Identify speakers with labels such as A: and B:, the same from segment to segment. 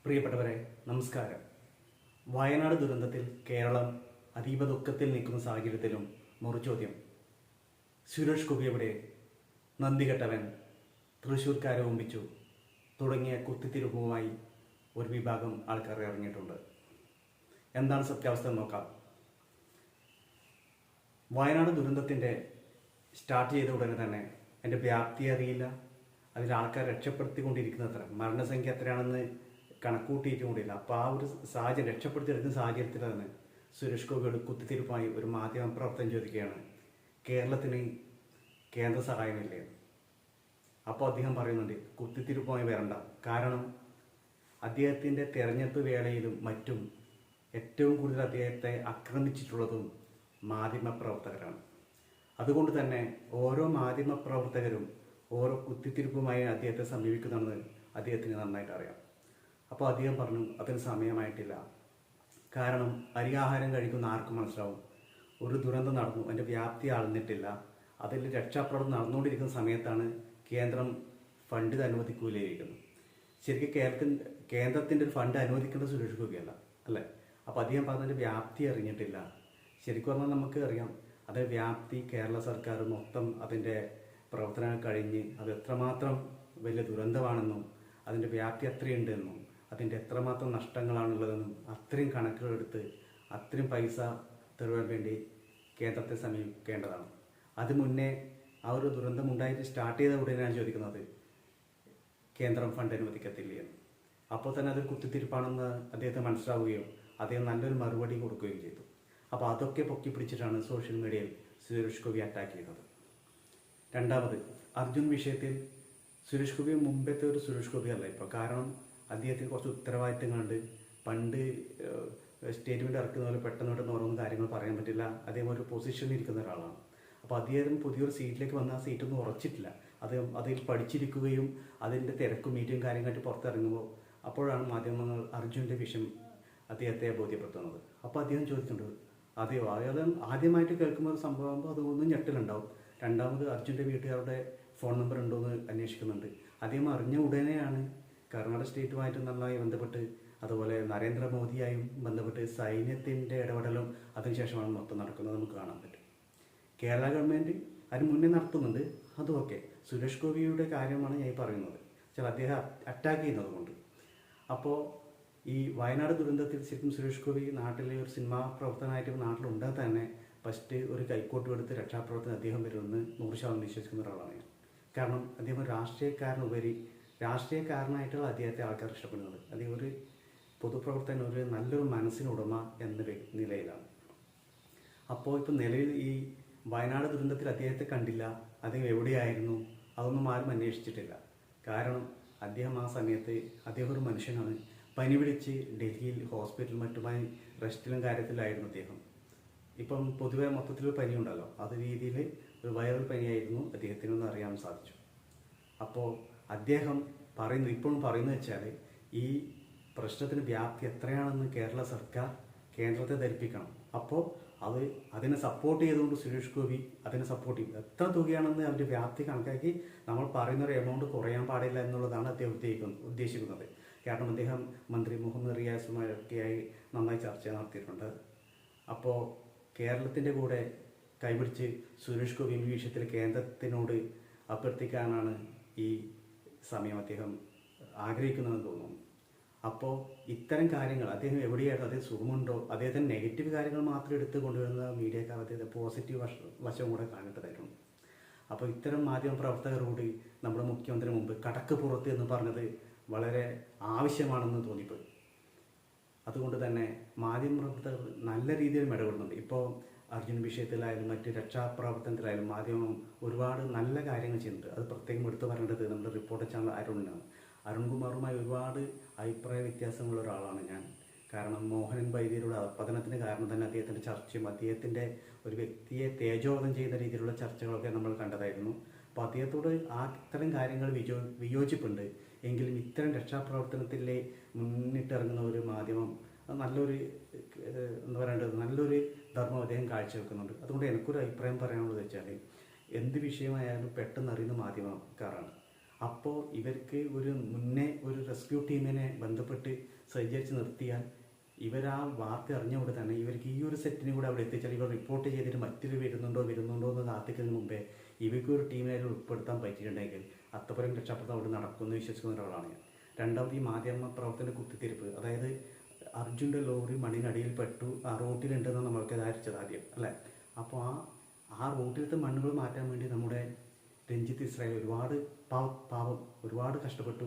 A: പ്രിയപ്പെട്ടവരെ, നമസ്കാരം. വയനാട് ദുരന്തത്തിൽ കേരളം അതീവ ദുഃഖത്തിൽ നിൽക്കുന്ന സാഹചര്യത്തിലും മറുചോദ്യം, സുരേഷ് ഗോപിയുടെ നന്ദികെട്ടവൻ തൃശ്ശൂർക്കാരെ ഒമ്പിച്ചു തുടങ്ങിയ കുത്തിത്തിരിപ്പുമായി ഒരു വിഭാഗം ആൾക്കാർ ഇറങ്ങിയിട്ടുണ്ട്. എന്താണ് സത്യാവസ്ഥ എന്ന് നോക്കാം. വയനാട് ദുരന്തത്തിൻ്റെ സ്റ്റാർട്ട് ചെയ്ത ഉടനെ തന്നെ അതിൻ്റെ വ്യാപ്തി അറിയില്ല, അതിൽ ആൾക്കാർ രക്ഷപ്പെടുത്തിക്കൊണ്ടിരിക്കുന്നത്ര മരണസംഖ്യ എത്രയാണെന്ന് കണക്കൂട്ടിയിട്ടും കൂടിയില്ല. അപ്പോൾ ആ ഒരു സാഹചര്യം രക്ഷപ്പെടുത്തിയെടുക്കുന്ന സാഹചര്യത്തിലാണ് സുരേഷ് ഗോപിയോട് കുത്തിത്തിരിപ്പായി ഒരു മാധ്യമ പ്രവർത്തനം ചോദിക്കുകയാണ്, കേരളത്തിന് കേന്ദ്ര സഹായമില്ലേ. അപ്പോൾ അദ്ദേഹം പറയുന്നുണ്ട് കുത്തിത്തിരിപ്പുമായി വരണ്ട, കാരണം അദ്ദേഹത്തിൻ്റെ തെരഞ്ഞെടുപ്പ് വേളയിലും മറ്റും ഏറ്റവും കൂടുതൽ അദ്ദേഹത്തെ ആക്രമിച്ചിട്ടുള്ളതും മാധ്യമപ്രവർത്തകരാണ്. അതുകൊണ്ട് തന്നെ ഓരോ മാധ്യമപ്രവർത്തകരും ഓരോ കുത്തിത്തിരിപ്പുമായി അദ്ദേഹത്തെ സമീപിക്കുന്നതെന്ന് അദ്ദേഹത്തിന് നന്നായിട്ട് അറിയാം. അപ്പോൾ അദ്ദേഹം പറഞ്ഞു അതിന് സമയമായിട്ടില്ല, കാരണം അരിയാഹാരം കഴിക്കുന്ന ആർക്കും മനസ്സിലാവും ഒരു ദുരന്തം നടന്നു, അതിൻ്റെ വ്യാപ്തി അളന്നിട്ടില്ല, അതിൽ രക്ഷാപ്രവർത്തനം നടന്നുകൊണ്ടിരിക്കുന്ന സമയത്താണ് കേന്ദ്രം ഫണ്ട് അനുവദിക്കൂലയിരിക്കുന്നത്. ശരിക്കും കേന്ദ്രത്തിൻ്റെ ഒരു ഫണ്ട് അനുവദിക്കേണ്ട സുരേഷ് ഗോപിയല്ല അല്ലേ. അപ്പോൾ അദ്ദേഹം പറഞ്ഞതിൻ്റെ വ്യാപ്തി അറിഞ്ഞിട്ടില്ല. ശരിക്കും പറഞ്ഞാൽ നമുക്ക് അറിയാം അതിൻ്റെ വ്യാപ്തി കേരള സർക്കാർ മൊത്തം അതിൻ്റെ പ്രവർത്തനങ്ങൾ കഴിഞ്ഞ് അത് എത്രമാത്രം വലിയ ദുരന്തമാണെന്നും അതിൻ്റെ വ്യാപ്തി എത്രയുണ്ടെന്നും അതിൻ്റെ എത്രമാത്രം നഷ്ടങ്ങളാണുള്ളതെന്നും അത്രയും കണക്കുകളെടുത്ത് അത്രയും പൈസ തരുവാൻ വേണ്ടി കേന്ദ്രത്തെ സമീപിക്കേണ്ടതാണ്. അത് മുന്നേ ആ ഒരു ദുരന്തം ഉണ്ടായിട്ട് സ്റ്റാർട്ട് ചെയ്ത ഉടനെയാണ് ചോദിക്കുന്നത് കേന്ദ്രം ഫണ്ട് അനുവദിക്കത്തില്ലേ എന്ന്. അപ്പോൾ തന്നെ അതൊരു കുത്തിത്തിരിപ്പാണെന്ന് അദ്ദേഹത്തെ മനസ്സിലാവുകയും അദ്ദേഹം നല്ലൊരു മറുപടി കൊടുക്കുകയും ചെയ്തു. അപ്പോൾ അതൊക്കെ പൊക്കി പിടിച്ചിട്ടാണ് സോഷ്യൽ മീഡിയയിൽ സുരേഷ് ഗോപി അറ്റാക്ക് ചെയ്യുന്നത്. രണ്ടാമത്, അർജുൻ വിഷയത്തിൽ സുരേഷ് ഗോപി മുമ്പത്തെ ഒരു സുരേഷ് ഗോപി അല്ല ഇപ്പോൾ. കാരണം അദ്ദേഹത്തിന് കുറച്ച് ഉത്തരവാദിത്തങ്ങളുണ്ട്. പണ്ട് സ്റ്റേറ്റ്മെൻറ്റ് ഇറക്കുന്ന പോലെ പെട്ടെന്ന് ഓരോന്നും കാര്യങ്ങൾ പറയാൻ പറ്റില്ല. അദ്ദേഹം ഒരു പൊസിഷനിൽ ഇരിക്കുന്ന ഒരാളാണ്. അപ്പോൾ അദ്ദേഹം പുതിയൊരു സീറ്റിലേക്ക് വന്ന ആ സീറ്റൊന്നും ഉറച്ചിട്ടില്ല. അതിൽ പഠിച്ചിരിക്കുകയും അതിൻ്റെ തിരക്കും മീറ്റിംഗ് കാര്യങ്ങളായിട്ട് പുറത്തിറങ്ങുമ്പോൾ അപ്പോഴാണ് മാധ്യമങ്ങൾ അർജുൻ്റെ വിഷയം അദ്ദേഹത്തെ ബോധ്യപ്പെടുത്തുന്നത്. അപ്പോൾ അദ്ദേഹം ചോദിച്ചിട്ടുണ്ട്, അതെയോ, അയാൾ ആദ്യമായിട്ട് കേൾക്കുന്ന ഒരു സംഭവമാകുമ്പോൾ അതൊന്നും ഞെട്ടലുണ്ടാവും. രണ്ടാമത് അർജുൻ്റെ വീട്ടുകാരുടെ ഫോൺ നമ്പർ ഉണ്ടോ എന്ന് അന്വേഷിക്കുന്നുണ്ട്. അദ്ദേഹം അറിഞ്ഞ ഉടനെയാണ് കർണാടക സ്റ്റേറ്റുമായിട്ട് നന്നായി ബന്ധപ്പെട്ട്, അതുപോലെ നരേന്ദ്രമോദിയായും ബന്ധപ്പെട്ട് സൈന്യത്തിൻ്റെ ഇടപെടലും അതിനുശേഷമാണ് മൊത്തം നടക്കുന്നത് നമുക്ക് കാണാൻ പറ്റും. കേരള ഗവൺമെൻറ് അതിന് മുന്നേ നടത്തുന്നുണ്ട്, അതുമൊക്കെ സുരേഷ് ഗോപിയുടെ കാര്യമാണ് ഞാൻ പറയുന്നത്, ചില അദ്ദേഹം അറ്റാക്ക് ചെയ്യുന്നത് കൊണ്ട്. അപ്പോൾ ഈ വയനാട് ദുരന്തത്തിൽ ശരിക്കും സുരേഷ് ഗോപി നാട്ടിലെ ഒരു സിനിമാ പ്രവർത്തനമായിട്ട് നാട്ടിലുണ്ടാകാൻ തന്നെ ഫസ്റ്റ് ഒരു കൈക്കോട്ട് എടുത്ത് രക്ഷാപ്രവർത്തനം അദ്ദേഹം വരുമെന്ന് 100% വിശ്വസിക്കുന്ന ഒരാളാണ് ഞാൻ. കാരണം അദ്ദേഹം ഒരു രാഷ്ട്രീയക്കാരനായിട്ടുള്ള അദ്ദേഹത്തെ ആൾക്കാർ ഇഷ്ടപ്പെടുന്നത്. അദ്ദേഹം ഒരു പൊതുപ്രവർത്തകൻ, ഒരു നല്ലൊരു മനസ്സിനുടമ എന്ന നിലയിലാണ്. അപ്പോൾ ഇപ്പോൾ നിലവിൽ ഈ വയനാട് ദുരന്തത്തിൽ അദ്ദേഹത്തെ കണ്ടില്ല, അദ്ദേഹം എവിടെയായിരുന്നു, അതൊന്നും ആരും അന്വേഷിച്ചിട്ടില്ല. കാരണം അദ്ദേഹം ആ സമയത്ത് അദ്ദേഹം ഒരു മനുഷ്യനാണ്. പനി പിടിച്ച് ഡൽഹിയിൽ ഹോസ്പിറ്റലും മറ്റുമായി റെസ്റ്റിലും കാര്യത്തിലായിരുന്നു അദ്ദേഹം. ഇപ്പം പൊതുവെ മൊത്തത്തിലൊരു പനിയുണ്ടല്ലോ, അത് രീതിയിൽ ഒരു വൈറൽ പനിയായിരുന്നു അദ്ദേഹത്തിനൊന്ന് അറിയാൻ സാധിച്ചു. അപ്പോൾ അദ്ദേഹം ഇപ്പോഴും പറയുന്നത് വെച്ചാൽ ഈ പ്രശ്നത്തിന് വ്യാപ്തി എത്രയാണെന്ന് കേരള സർക്കാർ കേന്ദ്രത്തെ ധരിപ്പിക്കണം. അപ്പോൾ അതിനെ സപ്പോർട്ട് ചെയ്തുകൊണ്ട് സുരേഷ് ഗോപി അതിനെ സപ്പോർട്ട് ചെയ്യും. എത്ര തുകയാണെന്ന് അതിൻ്റെ വ്യാപ്തി കണക്കാക്കി നമ്മൾ പറയുന്നൊരു എമൗണ്ട് കുറയാൻ പാടില്ല എന്നുള്ളതാണ് അദ്ദേഹം ഉദ്ദേശിക്കുന്നത്. കാരണം അദ്ദേഹം മന്ത്രി മുഹമ്മദ് റിയാസുമായൊക്കെയായി നന്നായി ചർച്ച നടത്തിയിട്ടുണ്ട്. അപ്പോൾ കേരളത്തിൻ്റെ കൂടെ കൈപിടിച്ച് സുരേഷ് ഗോപി ഈ വിഷയത്തിൽ കേന്ദ്രത്തിനോട് അഭ്യർത്ഥിക്കാനാണ് ഈ സമയം അദ്ദേഹം ആഗ്രഹിക്കുന്നതെന്ന് തോന്നുന്നു. അപ്പോൾ ഇത്തരം കാര്യങ്ങൾ അദ്ദേഹം എവിടെയായിരുന്നു, അദ്ദേഹം സുഖമുണ്ടോ, അദ്ദേഹത്തിന് നെഗറ്റീവ് കാര്യങ്ങൾ മാത്രം എടുത്ത് കൊണ്ടുവരുന്ന മീഡിയക്കാർ അദ്ദേഹത്തെ പോസിറ്റീവ് വശവും കൂടെ കാണിട്ടതായിരുന്നു. അപ്പോൾ ഇത്തരം മാധ്യമ പ്രവർത്തകരോട് നമ്മുടെ മുഖ്യമന്ത്രി മുമ്പ് കടക്ക് പുറത്ത് എന്ന് പറഞ്ഞത് വളരെ ആവശ്യമാണെന്ന് തോന്നിപ്പോയി. അതുകൊണ്ട് തന്നെ മാധ്യമ പ്രവർത്തകർ നല്ല രീതിയിൽ ഇടപെടുന്നുണ്ട്. ഇപ്പോൾ അർജുൻ വിഷയത്തിലായാലും മറ്റ് രക്ഷാപ്രവർത്തനത്തിലായാലും മാധ്യമം ഒരുപാട് നല്ല കാര്യങ്ങൾ ചെയ്യുന്നുണ്ട്. അത് പ്രത്യേകം എടുത്തു പറയേണ്ടത് നമ്മുടെ റിപ്പോർട്ടർ ചാനൽ അരുൺകുമാറുമായി ഒരുപാട് അഭിപ്രായ വ്യത്യാസമുള്ള ഒരാളാണ് ഞാൻ. കാരണം മോഹനൻ വൈദ്യരുടെ പതനത്തിന് കാരണം തന്നെ അദ്ദേഹത്തിൻ്റെ ചർച്ചയും അദ്ദേഹത്തിൻ്റെ ഒരു വ്യക്തിയെ തേജോവധം ചെയ്യുന്ന രീതിയിലുള്ള ചർച്ചകളൊക്കെ നമ്മൾ കണ്ടതായിരുന്നു. അപ്പോൾ അദ്ദേഹത്തോട് ഇത്തരം കാര്യങ്ങൾ വിയോജിപ്പുണ്ട്. എങ്കിലും ഇത്തരം രക്ഷാപ്രവർത്തനത്തിലെ മുന്നിട്ടിറങ്ങുന്ന ഒരു മാധ്യമം നല്ലൊരു നല്ലൊരു ധർമ്മം അദ്ദേഹം കാഴ്ചവെക്കുന്നുണ്ട്. അതുകൊണ്ട് എനിക്കൊരു അഭിപ്രായം പറയാനുള്ളത് വെച്ചാൽ എന്ത് വിഷയമായാലും പെട്ടെന്ന് അറിയുന്ന മാധ്യമക്കാരാണ്. അപ്പോൾ ഇവർക്ക് മുന്നേ ഒരു റെസ്ക്യൂ ടീമിനെ ബന്ധപ്പെട്ട് സജ്ജീകരിച്ച് നിർത്തിയാൽ ഇവരാ വാർത്ത അറിഞ്ഞുകൊണ്ട് തന്നെ ഇവർക്ക് ഈ ഒരു സെറ്റിന് കൂടെ അവിടെ എത്തിച്ചാൽ ഇവർ റിപ്പോർട്ട് ചെയ്തിട്ട് മറ്റൊരു വരുന്നുണ്ടോ എന്ന് കാത്തിക്കുന്നതിന് മുമ്പേ ഇവർക്ക് ഒരു ടീമിനെ ഉൾപ്പെടുത്താൻ പറ്റിയിട്ടുണ്ടെങ്കിൽ അത്തപ്പുറം രക്ഷപ്പെടുത്താൻ അവിടെ നടക്കുമെന്ന് വിശ്വസിക്കുന്ന ഒരാളാണ് ഞാൻ. രണ്ടാമത് ഈ മാധ്യമ പ്രവർത്തന കുത്തിത്തിരിപ്പ്, അതായത് അർജുൻ്റെ ലോറി മണ്ണിനടിയിൽ പെട്ടു, ആ റോട്ടിലുണ്ടെന്ന് നമ്മൾക്ക് ധാരിച്ചത് ആദ്യം അല്ലേ. അപ്പോൾ ആ റോട്ടിലത്തെ മണ്ണുകൾ മാറ്റാൻ വേണ്ടി നമ്മുടെ രഞ്ജിത്ത് ഇസ്രായേൽ ഒരുപാട് പാവം ഒരുപാട് കഷ്ടപ്പെട്ടു.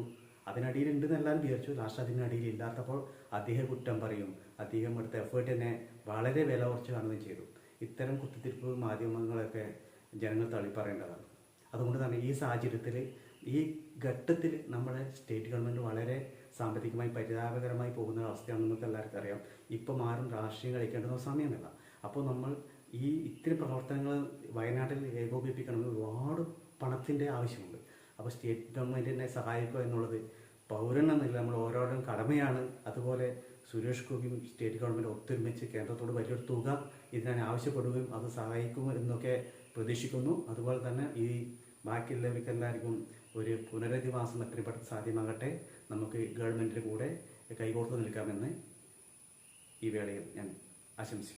A: അതിനടിയിലുണ്ടെന്ന് എല്ലാവരും വിചാരിച്ചു. ലാസ്റ്റ് അതിനടിയിൽ ഇല്ലാത്തപ്പോൾ അദ്ദേഹം കുറ്റം പറയും. അദ്ദേഹം എടുത്ത എഫേർട്ട് തന്നെ വളരെ വില കുറച്ച് കാണുകയും ചെയ്തു. ഇത്തരം കുത്തിത്തിരിപ്പ് മാധ്യമങ്ങളൊക്കെ ജനങ്ങൾ തള്ളിപ്പറയേണ്ടതാണ്. അതുകൊണ്ട് തന്നെ ഈ സാഹചര്യത്തിൽ ഈ ഘട്ടത്തിൽ നമ്മുടെ സ്റ്റേറ്റ് ഗവൺമെൻറ് വളരെ സാമ്പത്തികമായി പരിതാപകരമായി പോകുന്ന അവസ്ഥയാണെന്ന് നമുക്ക് എല്ലാവർക്കും അറിയാം. ഇപ്പം ആരും രാഷ്ട്രീയം കളിക്കേണ്ടുന്ന സമയമല്ല. അപ്പോൾ നമ്മൾ ഇത്തരം പ്രവർത്തനങ്ങൾ വയനാട്ടിൽ ഏകോപിപ്പിക്കണമെങ്കിൽ ഒരുപാട് പണത്തിൻ്റെ ആവശ്യമുണ്ട്. അപ്പോൾ സ്റ്റേറ്റ് ഗവൺമെൻറ്റിനെ സഹായിക്കുക എന്നുള്ളത് പൗരൻ എന്നില്ല നമ്മൾ ഓരോരുത്തരും കടമയാണ്. അതുപോലെ സുരേഷ് ഗോപിയും സ്റ്റേറ്റ് ഗവൺമെൻറ് ഒത്തൊരുമിച്ച് കേന്ദ്രത്തോട് വലിയൊരു തുക ഇതിനായി ആവശ്യപ്പെടുകയും അത് സഹായിക്കും എന്നൊക്കെ പ്രതീക്ഷിക്കുന്നു. അതുപോലെ തന്നെ ഈ ബാക്കിയുള്ളവർക്ക് എല്ലാവർക്കും ഒരു പുനരധിവാസം എത്രയും പെട്ടെന്ന് സാധ്യമാകട്ടെ. നമുക്ക് ഗവൺമെൻറ്റിൻ്റെ കൂടെ കൈകോർത്ത് നിൽക്കാമെന്ന് ഈ വേളയിൽ ഞാൻ ആശംസിക്കുന്നു.